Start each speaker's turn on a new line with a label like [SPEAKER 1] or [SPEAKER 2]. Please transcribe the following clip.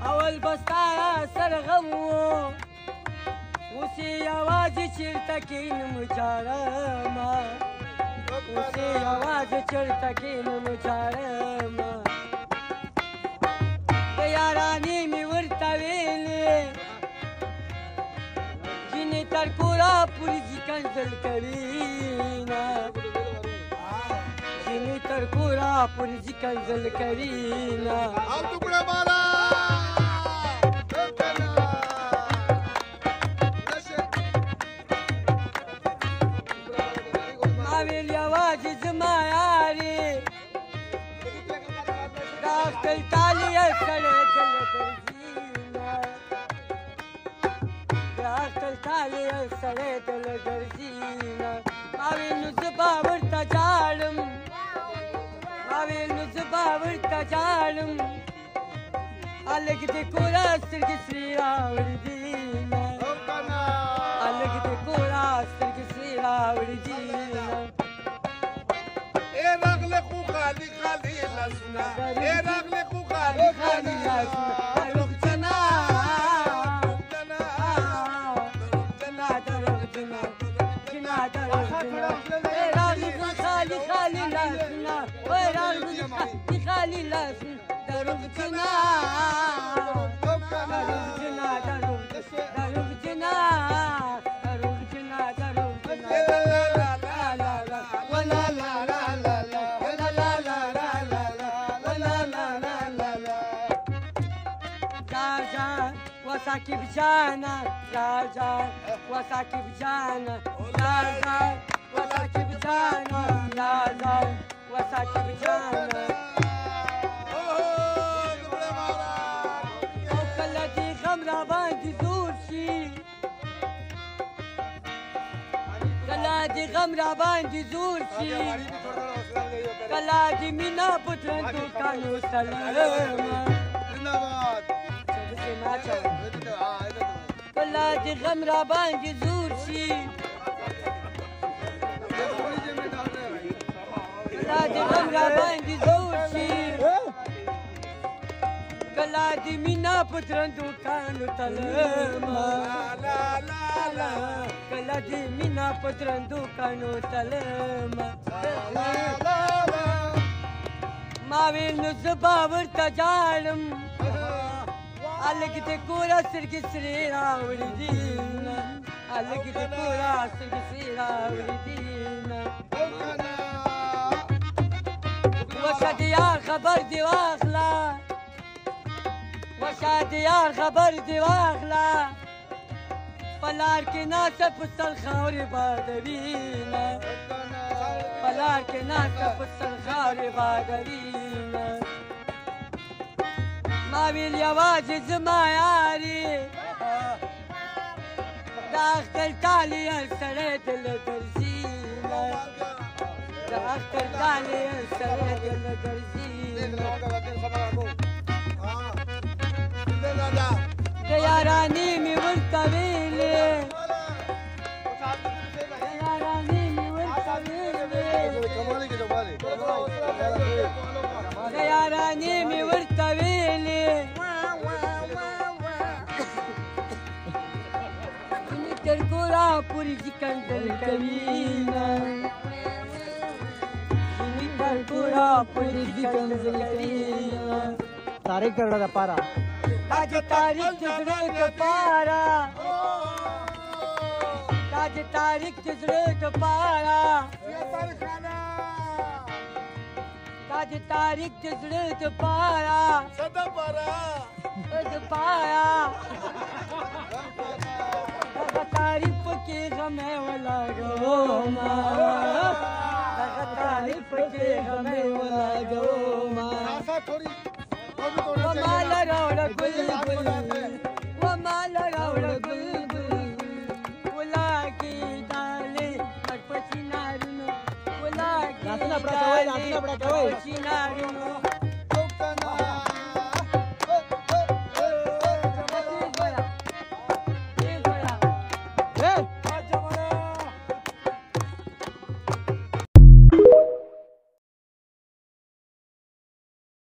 [SPEAKER 1] اول بستا سرغم وو اوس یې یوازې چېرته کښېنم چاړمه اوس یې یوازې چېرته کښېنم چاړمه د یارانې مې ورته ویلې جینې تر کوره پورې ځي کنځل کوینه جینې تر کوره پورې ځي کنځل کوینه زما یاري دا خپل تالي سره دل درځينه دا خپل تالي سره دل درځينه ما ویل نو زه به ورته جاړم ما ویل نو زه به ورته جاړم هلک د کوره سترګې سرې راوړي دینه هلک د کوره سترګې سرې راوړي دینه
[SPEAKER 2] خالی خالی لاسونه ای راغلی خو خالی خالی لاسونه
[SPEAKER 1] دروغ جنا جنا دروغ جنا جنا دروغ جنا ای راغلی خو خالی خالی لاسونه ای راغلی خالی خالی لاسونه دروغ جنا دروغ جنا دروغ جنا دروغ جنا دروغ جنا وساكب جانا راجا وساكب جانا راجا وساكب جانا راجا وساكب جانا وكلتي خمرة باندي زورشي كلاتي خمرة باندي زورشي كلاتي منا بطرندو كانو سلامة کله دې غم را باندې زور شي کله دې غم را باندې زور شي کله دې مینا په درندو کانو تلمه کله دې مینا په درندو کانو تلمه ما ویل نو زه به ورته جاړم هلک د کوره سترګې سرې راوړي دینه هلک د کوره سترګې سرې راوړي دینه وشه د یار خبر دې واخله وشه د یار خبر دې واخله په لار کې ناسته په سر خاورې بادوینه په لار کې ناسته په سر خاورې بادوینه ما ویل یوازې زما یاري دا اختر تالي سړی دل درځینه دا اختر تالي سړی دل درځینه د یارانې مې ورته ویلې د یارانې مې ورته ویلې د یارانې مې ورته ویلې تر کوره پورې چې کنځل کوینه تر کوره پورې چې کنځل کوینه
[SPEAKER 3] तारीख कर रहा था पारा
[SPEAKER 1] आज तारीख गुजरे तो पारा आज तारीख गुजरे तो पारा आज तारीख गुजरे तो पारा
[SPEAKER 2] सदा पारा
[SPEAKER 1] पाया तारीफ के हमें वाला गो तारीफ के हमें वाला गो ومال راوړه بلبل ومال راوړه بلبل ولاګي دالې پټ پچینارونو ولاګي دالې پټ پچینارونو